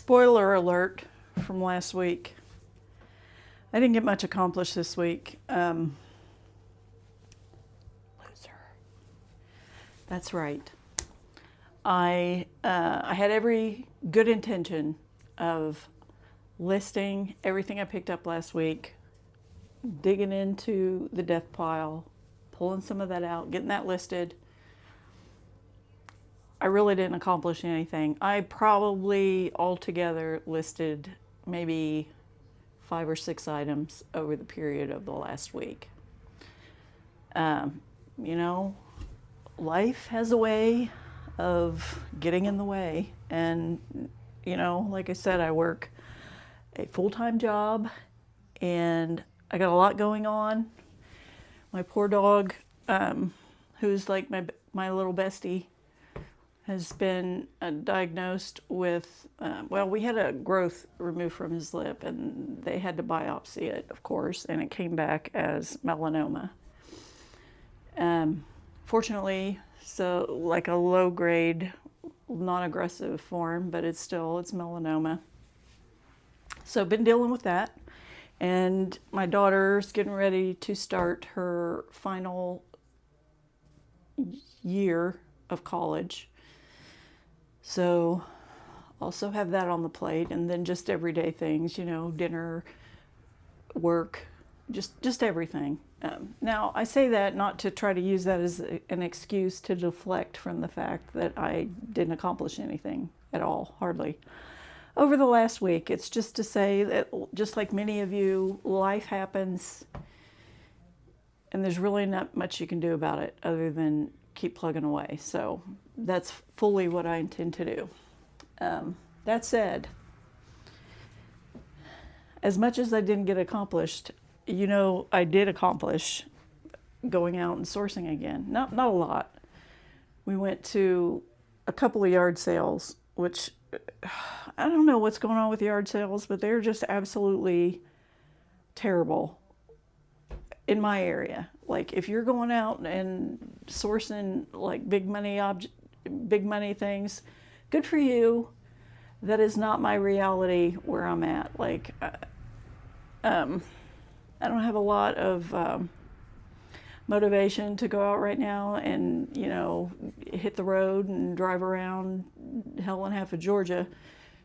Spoiler alert from last week. I didn't get much accomplished this week. Loser. That's right. I had every good intention of listing everything I picked up last week, digging into the death pile, pulling some of that out, getting that listed. I really didn't accomplish anything. I probably altogether listed maybe 5 or 6 items over the period of the last week. You know, life has a way of getting in the way. And, you know, like I said, I work a full-time job and I got a lot going on. My poor dog, who's like my little bestie, has been diagnosed with, well, we had a growth removed from his lip and they had to biopsy it, of course, and it came back as melanoma. Fortunately, so like a low grade, non-aggressive form, but it's melanoma. So I've been dealing with that. And my daughter's getting ready to start her final year of college. So also have that on the plate, and then just everyday things, you know, dinner, work, just everything. Now, I say that not to try to use that as an excuse to deflect from the fact that I didn't accomplish anything at all, hardly, over the last week. It's just to say that, just like many of you, life happens, and there's really not much you can do about it other than keep plugging away. So that's fully what I intend to do. That said, as much as I didn't get accomplished, you know, I did accomplish going out and sourcing again. Not a lot. We went to a couple of yard sales, which I don't know what's going on with yard sales, but they're just absolutely terrible in my area. Like, if you're going out and sourcing like big money things, good for you. That is not my reality where I'm at. Like, I don't have a lot of motivation to go out right now and, you know, hit the road and drive around hell and half of Georgia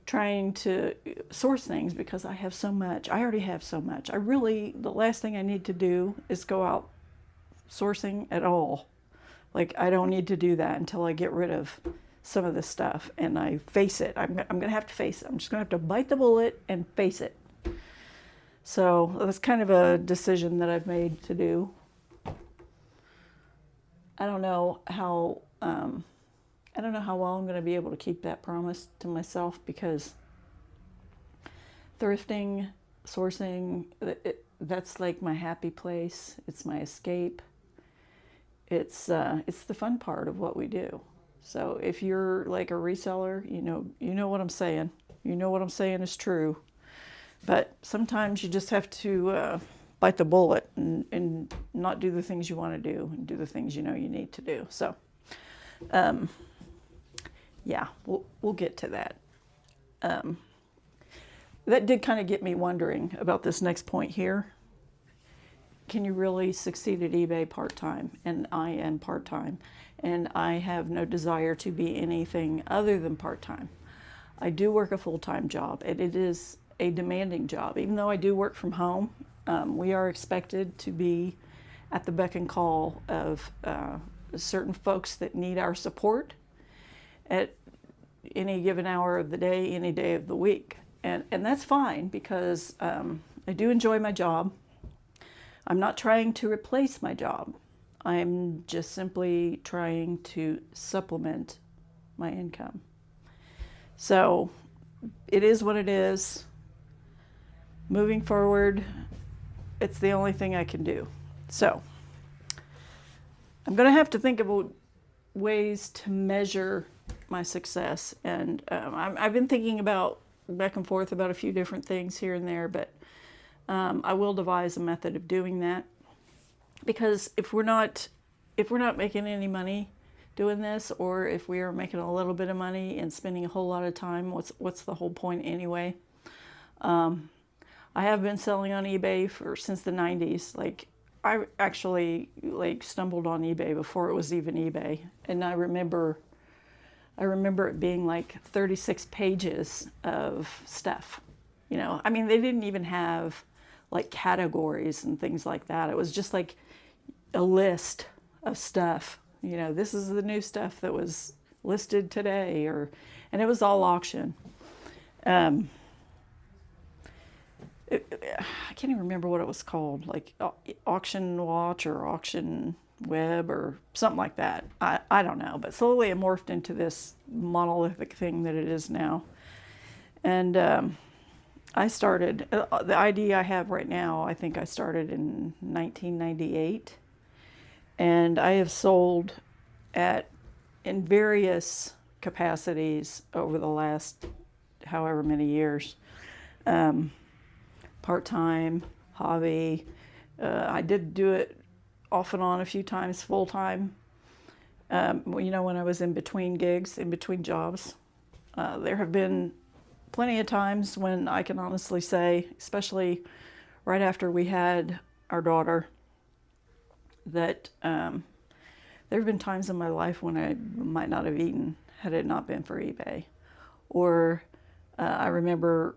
trying to source things because I have so much. I already have so much. The last thing I need to do is go out sourcing at all. Like, I don't need to do that until I get rid of some of this stuff and I face it. I'm going to have to face it. I'm just going to have to bite the bullet and face it. So that's kind of a decision that I've made to do. I don't know how well I'm going to be able to keep that promise to myself, because thrifting, sourcing, that's like my happy place. It's my escape. It's the fun part of what we do. So if you're like a reseller, you know what I'm saying. You know what I'm saying is true. But sometimes you just have to bite the bullet and not do the things you want to do and do the things you know you need to do. So, yeah, we'll get to that. That did kind of get me wondering about this next point here. Can you really succeed at eBay part-time? And I am part-time, and I have no desire to be anything other than part-time. I do work a full-time job, and it is a demanding job. Even though I do work from home, we are expected to be at the beck and call of certain folks that need our support at any given hour of the day, any day of the week. And that's fine, because I do enjoy my job. I'm not trying to replace my job. I'm just simply trying to supplement my income. So it is what it is. Moving forward, it's the only thing I can do. So I'm going to have to think about ways to measure my success. And I've been thinking about back and forth about a few different things here and there, but I will devise a method of doing that. Because if we're not making any money doing this, or if we are making a little bit of money and spending a whole lot of time, what's the whole point anyway? I have been selling on eBay since the 90s. Like, I actually like stumbled on eBay before it was even eBay, and I remember it being like 36 pages of stuff. You know, I mean, they didn't even have like categories and things like that. It was just like a list of stuff. You know, this is the new stuff that was listed today, and it was all auction. I can't even remember what it was called, like Auction Watch or Auction Web or something like that. I don't know, but slowly it morphed into this monolithic thing that it is now. And I started, the ID I have right now, I think I started in 1998. And I have sold in various capacities over the last however many years. Part-time, hobby. I did do it off and on a few times, full-time. You know, when I was in between gigs, in between jobs. There have been plenty of times when I can honestly say, especially right after we had our daughter, that there have been times in my life when I might not have eaten had it not been for eBay. Or I remember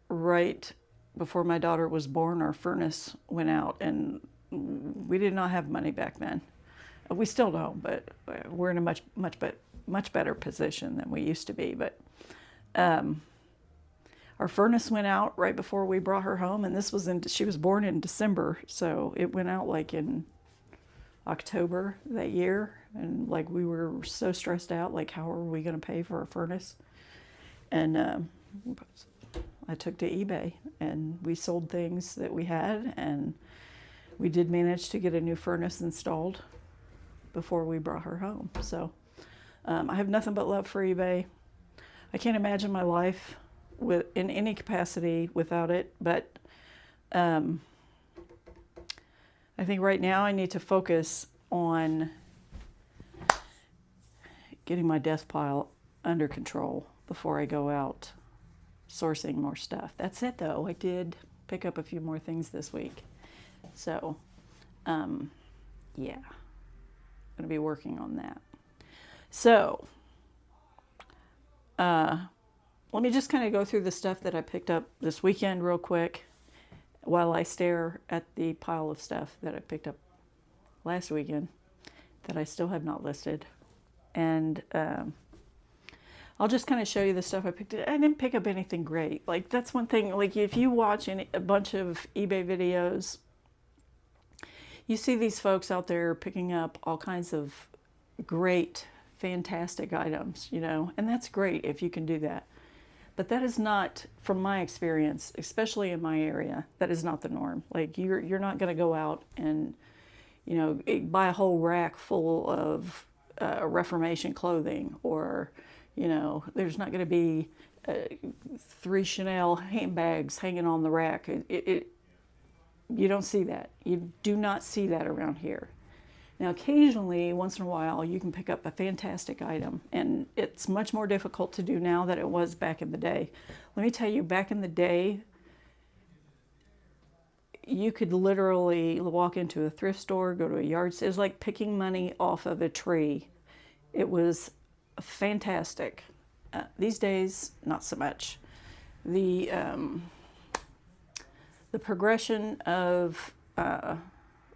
right before my daughter was born, our furnace went out, and we did not have money back then. We still don't, but we're in a much better position than we used to be. But our furnace went out right before we brought her home, and she was born in December, so it went out like in October that year, and like we were so stressed out, like how are we going to pay for a furnace? And I took to eBay and we sold things that we had, and we did manage to get a new furnace installed before we brought her home. So I have nothing but love for eBay. I can't imagine my life in any capacity without it, but I think right now I need to focus on getting my death pile under control before I go out sourcing more stuff. That's it though. I did pick up a few more things this week. So, yeah, I'm going to be working on that. So, let me just kind of go through the stuff that I picked up this weekend real quick while I stare at the pile of stuff that I picked up last weekend that I still have not listed. And I'll just kind of show you the stuff I picked up. I didn't pick up anything great. Like, that's one thing. Like, if you watch a bunch of eBay videos, you see these folks out there picking up all kinds of great, fantastic items, you know, and that's great if you can do that. But that is not, from my experience, especially in my area, that is not the norm. Like, you're not going to go out and, you know, buy a whole rack full of Reformation clothing, or, you know, there's not going to be 3 Chanel handbags hanging on the rack. You don't see that. You do not see that around here. Now, occasionally, once in a while, you can pick up a fantastic item, and it's much more difficult to do now than it was back in the day. Let me tell you, back in the day, you could literally walk into a thrift store, go to a yard sale. It was like picking money off of a tree. It was fantastic. These days, not so much. The progression of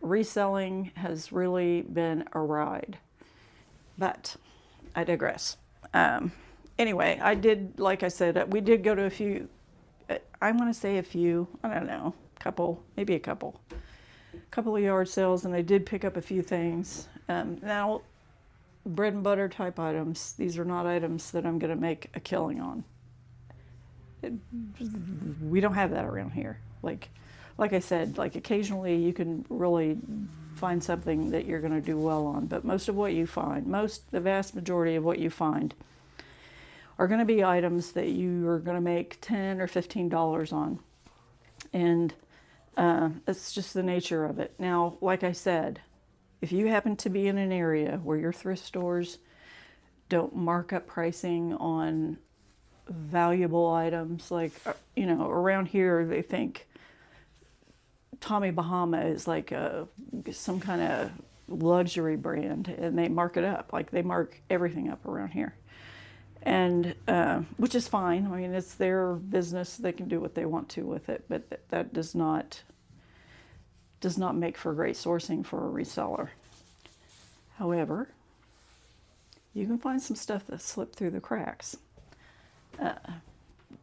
reselling has really been a ride, but I digress. Anyway, I did, like I said, we did go to a few, I want to say a few, I don't know, maybe a couple of yard sales, and I did pick up a few things. Now, bread and butter type items, these are not items that I'm going to make a killing on. We don't have that around here. Like I said, like occasionally you can really find something that you're going to do well on, but most of what you find, the vast majority of what you find are going to be items that you are going to make $10 or $15 on. And it's just the nature of it. Now, like I said, if you happen to be in an area where your thrift stores don't mark up pricing on valuable items. Like, you know, around here they think Tommy Bahama is like some kind of luxury brand, and they mark it up. Like, they mark everything up around here, and which is fine. I mean, it's their business; they can do what they want to with it. But that does not make for great sourcing for a reseller. However, you can find some stuff that slipped through the cracks.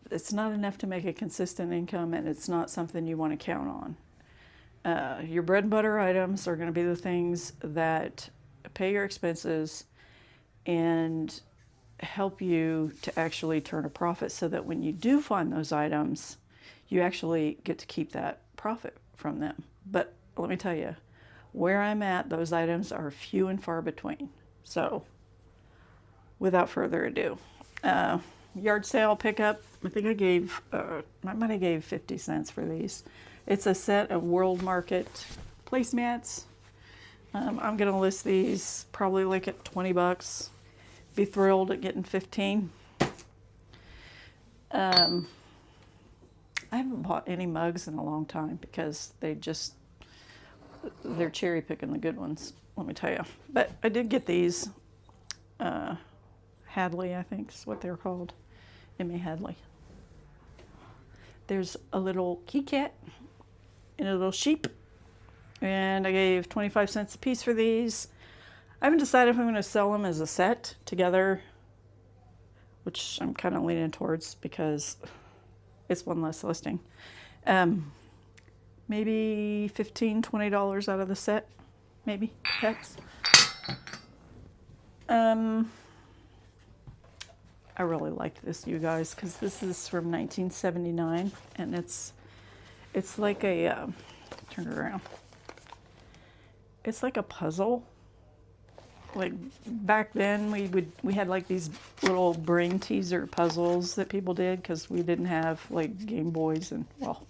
It's not enough to make a consistent income, and it's not something you want to count on. Your bread and butter items are going to be the things that pay your expenses and help you to actually turn a profit, so that when you do find those items, you actually get to keep that profit from them. But let me tell you, where I'm at, those items are few and far between. So without further ado, yard sale pickup, I think I might have gave 50 cents for these. It's a set of World Market placemats. I'm going to list these probably like at 20 bucks. Be thrilled at getting 15. I haven't bought any mugs in a long time because they're cherry picking the good ones, let me tell you. But I did get these. Hadley, I think is what they're called. M.A. Hadley. There's a little key cat and a little sheep. And I gave 25 cents a piece for these. I haven't decided if I'm going to sell them as a set together, which I'm kind of leaning towards because it's one less listing. Maybe $15, $20 out of the set, maybe, perhaps. I really like this, you guys, because this is from 1979, and it's like a, turn it around. It's like a puzzle. Like back then, we had like these little brain teaser puzzles that people did because we didn't have like Game Boys, and well,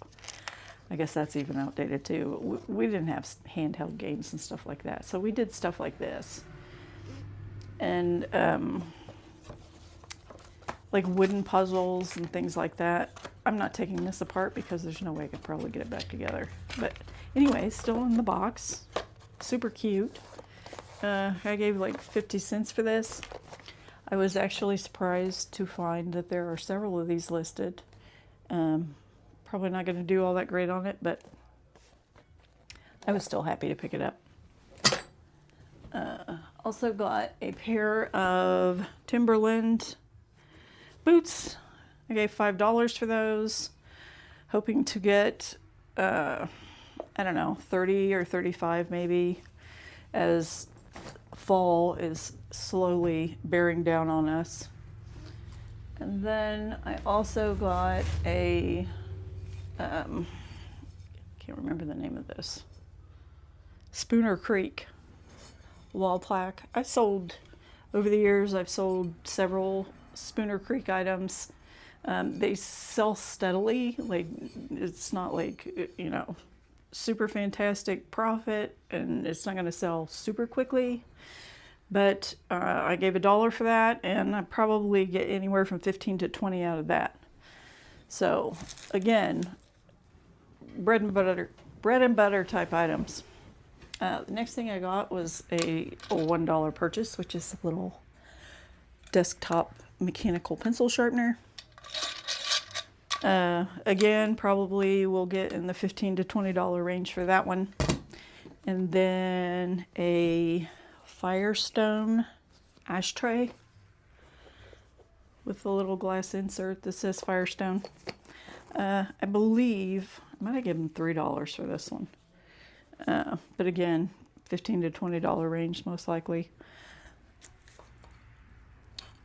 I guess that's even outdated too. We didn't have handheld games and stuff like that, so we did stuff like this, and like wooden puzzles and things like that. I'm not taking this apart because there's no way I could probably get it back together. But anyway, still in the box. Super cute. I gave like 50 cents for this. I was actually surprised to find that there are several of these listed. Probably not going to do all that great on it, but I was still happy to pick it up. Also got a pair of Timberland boots. I gave $5 for those, hoping to get, I don't know, 30 or 35 maybe, as fall is slowly bearing down on us. And then I also got a, can't remember the name of this, Spooner Creek wall plaque. Over the years, I've sold several Spooner Creek items. They sell steadily. Like, it's not like, you know, super fantastic profit, and it's not going to sell super quickly. But I gave $1 for that, and I probably get anywhere from 15 to 20 out of that. So again, bread and butter type items. The next thing I got was a $1 purchase, which is a little desktop mechanical pencil sharpener. Again, probably will get in the $15 to $20 range for that one. And then a Firestone ashtray with a little glass insert that says Firestone. I believe I might have given $3 for this one. But again, $15 to $20 range most likely.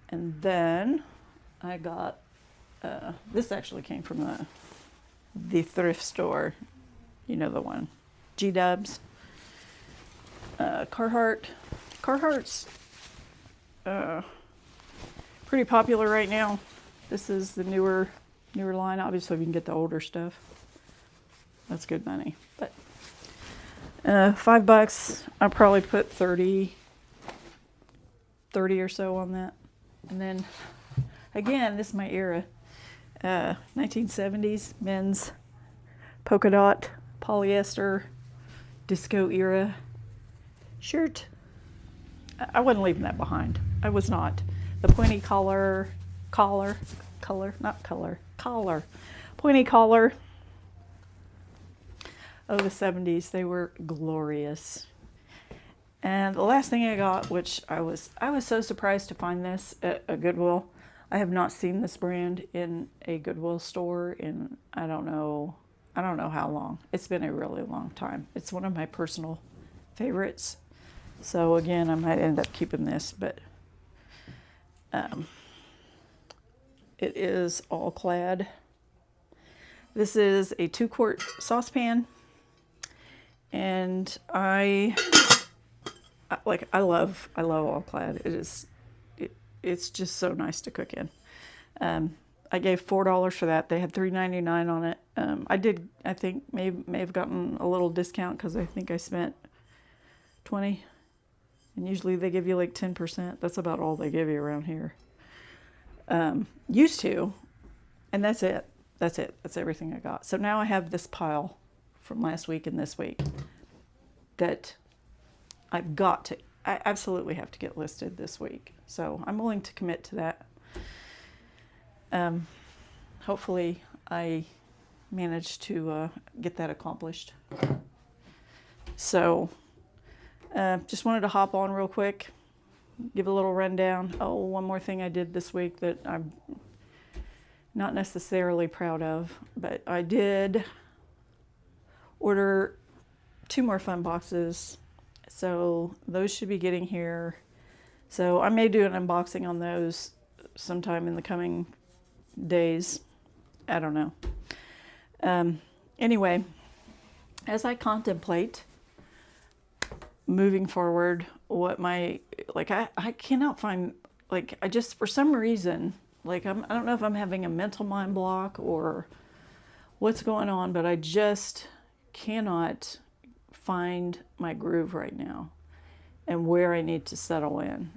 And then I got, this actually came from the thrift store, you know the one, G-Dubs. Carhartt's pretty popular right now. This is the newer line. Obviously, we can get the older stuff. That's good money. But $5, I'll probably put 30 or so on that. And then, again, this is my era. 1970s men's polka dot, polyester, disco era shirt. I wasn't leaving that behind. I was not. The pointy collar, pointy collar. Oh, the 70s, they were glorious. And the last thing I got, which I was so surprised to find this at a Goodwill. I have not seen this brand in a Goodwill store in I don't know how long. It's been a really long time. It's one of my personal favorites. So again, I might end up keeping this, but it is all clad. This is a 2-quart saucepan, and I love all clad. It's just so nice to cook in. I gave $4 for that. They had $3.99 on it. I think may have gotten a little discount because I think I spent $20, and usually they give you like 10%. That's about all they give you around here. Used to, and that's it. That's everything I got. So now I have this pile from last week and this week that I absolutely have to get listed this week. So I'm willing to commit to that. Hopefully I manage to get that accomplished. So just wanted to hop on real quick, give a little rundown. Oh, one more thing I did this week that I'm not necessarily proud of, but I did order 2 more fun boxes. So those should be getting here. So I may do an unboxing on those sometime in the coming days. I don't know. Anyway, as I contemplate moving forward, I cannot find, I just, for some reason, I don't know if I'm having a mental mind block or what's going on, but I just cannot find my groove right now and where I need to settle in.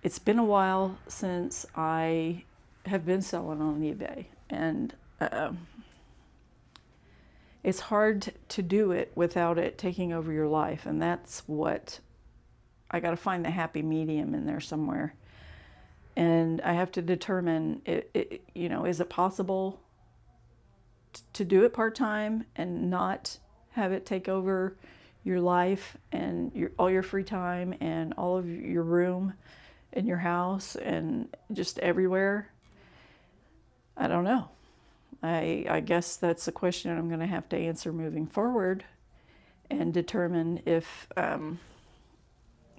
It's been a while since I have been selling on eBay, and it's hard to do it without it taking over your life, and that's what I got to find, the happy medium in there somewhere. And I have to determine, is it possible to do it part-time and not have it take over your life and all your free time and all of your room in your house and just everywhere? I don't know. I guess that's a question I'm going to have to answer moving forward and determine if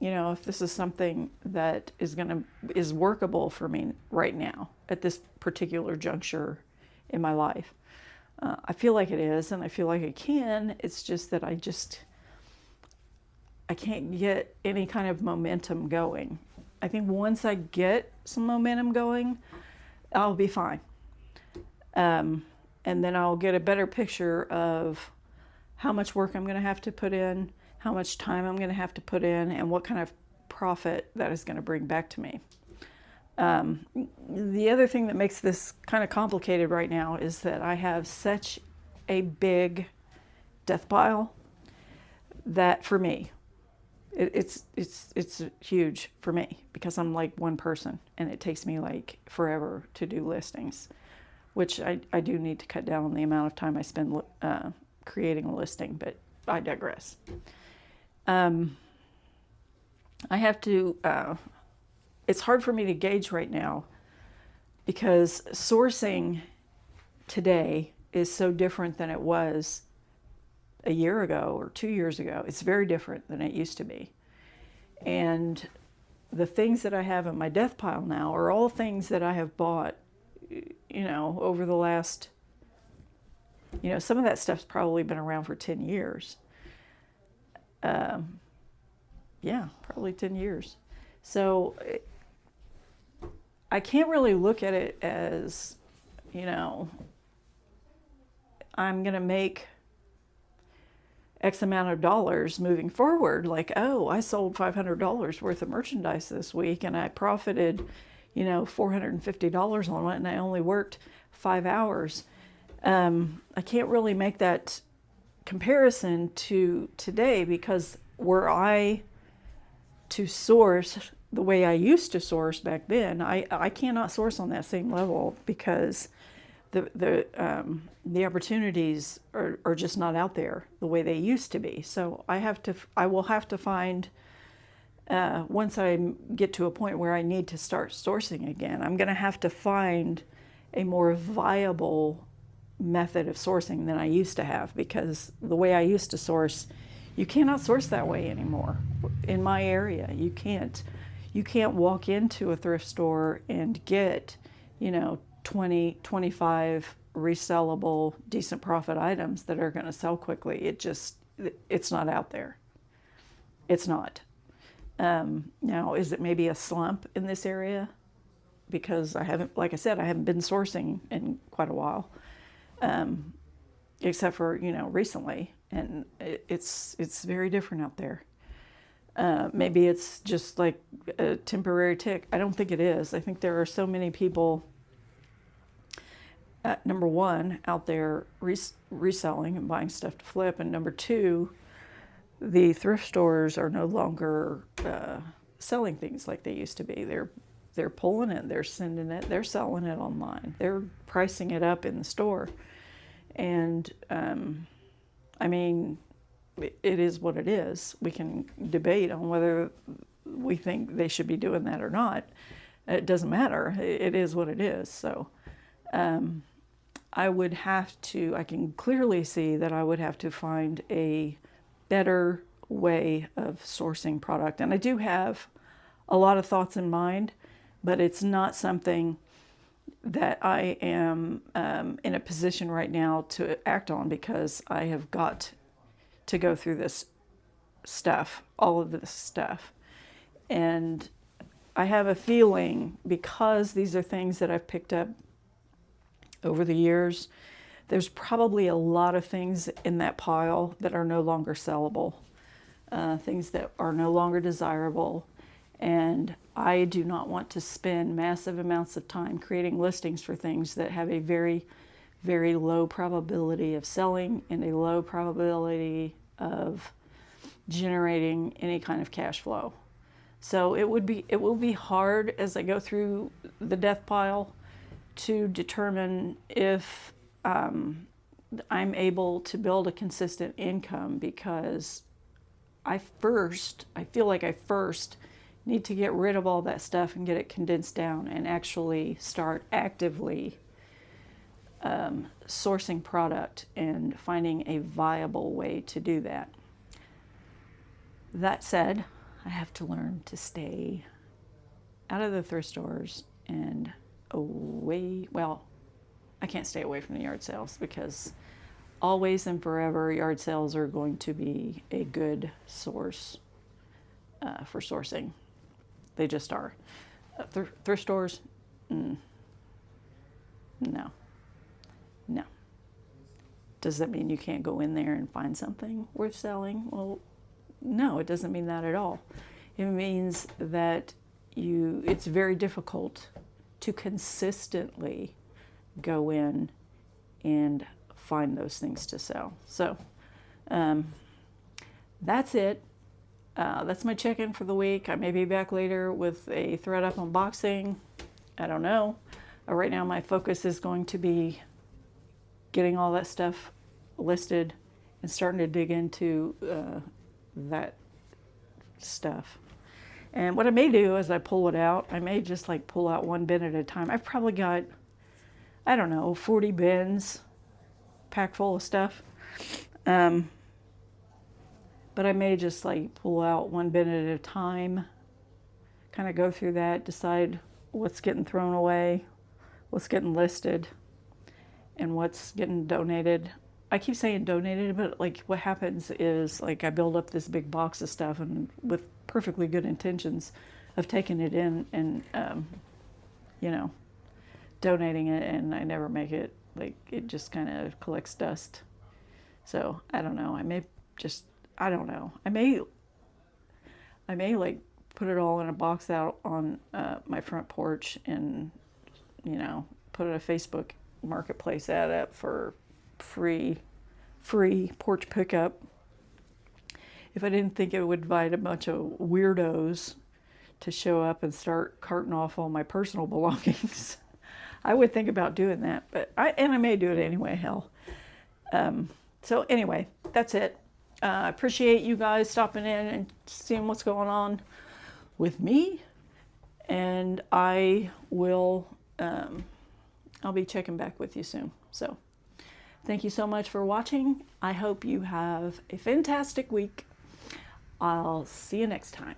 if this is something that is workable for me right now at this particular juncture in my life. I feel like it is, and I feel like it can. It's just that I can't get any kind of momentum going. I think once I get some momentum going, I'll be fine. And then I'll get a better picture of how much work I'm going to have to put in, how much time I'm going to have to put in, and what kind of profit that is going to bring back to me. The other thing that makes this kind of complicated right now is that I have such a big death pile that for me, it's huge for me because I'm like one person and it takes me like forever to do listings, which I do need to cut down on the amount of time I spend creating a listing, but I digress. I have to, it's hard for me to gauge right now because sourcing today is so different than it was a year ago or 2 years ago. It's very different than it used to be. And the things that I have in my death pile now are all things that I have bought, over the last, some of that stuff's probably been around for 10 years. Yeah, probably 10 years. So I can't really look at it as, I'm going to make X amount of dollars moving forward. Like, oh, I sold $500 worth of merchandise this week and I profited, $450 on it, and I only worked 5 hours. I can't really make that comparison to today, because were I to source the way I used to source back then, I cannot source on that same level, because the opportunities are just not out there the way they used to be. So I will have to find, once I get to a point where I need to start sourcing again, I'm going to have to find a more viable method of sourcing than I used to have, because the way I used to source, you cannot source that way anymore. In my area, you can't walk into a thrift store and get, 20, 25 resellable, decent profit items that are going to sell quickly. It's not out there. It's not. Now, is it maybe a slump in this area? Because like I said, I haven't been sourcing in quite a while, except for, recently. And it's very different out there. Maybe it's just like a temporary tick. I don't think it is. I think there are so many people, number one, out there reselling and buying stuff to flip, and number two, the thrift stores are no longer selling things like they used to be. They're pulling it, they're sending it, they're selling it online, they're pricing it up in the store, and I mean, it is what it is. We can debate on whether we think they should be doing that or not. It doesn't matter. It is what it is. So I can clearly see that I would have to find a better way of sourcing product. And I do have a lot of thoughts in mind, but it's not something that I am in a position right now to act on, because I have got to go through this stuff, all of this stuff. And I have a feeling, because these are things that I've picked up over the years, there's probably a lot of things in that pile that are no longer sellable, things that are no longer desirable. And I do not want to spend massive amounts of time creating listings for things that have a very, very low probability of selling and a low probability of generating any kind of cash flow. So it will be hard as I go through the death pile to determine if I'm able to build a consistent income, because I feel like I first need to get rid of all that stuff and get it condensed down and actually start actively sourcing product and finding a viable way to do that. That said, I have to learn to stay out of the thrift stores and away. Well, I can't stay away from the yard sales, because always and forever yard sales are going to be a good source for sourcing. They just are. Thrift stores, no. Does that mean you can't go in there and find something worth selling? Well, no, it doesn't mean that at all. It means that it's very difficult to consistently go in and find those things to sell. So that's it. That's my check-in for the week. I may be back later with a ThreadUp unboxing. I don't know. Right now my focus is going to be getting all that stuff listed and starting to dig into that stuff. And what I may do as I pull it out, I may just like pull out one bin at a time. I've probably got, 40 bins packed full of stuff. But I may just like pull out one bin at a time, kind of go through that, decide what's getting thrown away, what's getting listed, and what's getting donated. I keep saying donated, but like what happens is like I build up this big box of stuff, and with perfectly good intentions of taking it in and, donating it, and I never make it. Like it just kind of collects dust. So I don't know. I just, I don't know. I may like put it all in a box out on my front porch and, you know, put a Facebook marketplace ad up for free porch pickup. If I didn't think it would invite a bunch of weirdos to show up and start carting off all my personal belongings, I would think about doing that. But I may do it anyway. Hell. So anyway, that's it. I appreciate you guys stopping in and seeing what's going on with me, and I will. I'll be checking back with you soon. So, thank you so much for watching. I hope you have a fantastic week. I'll see you next time.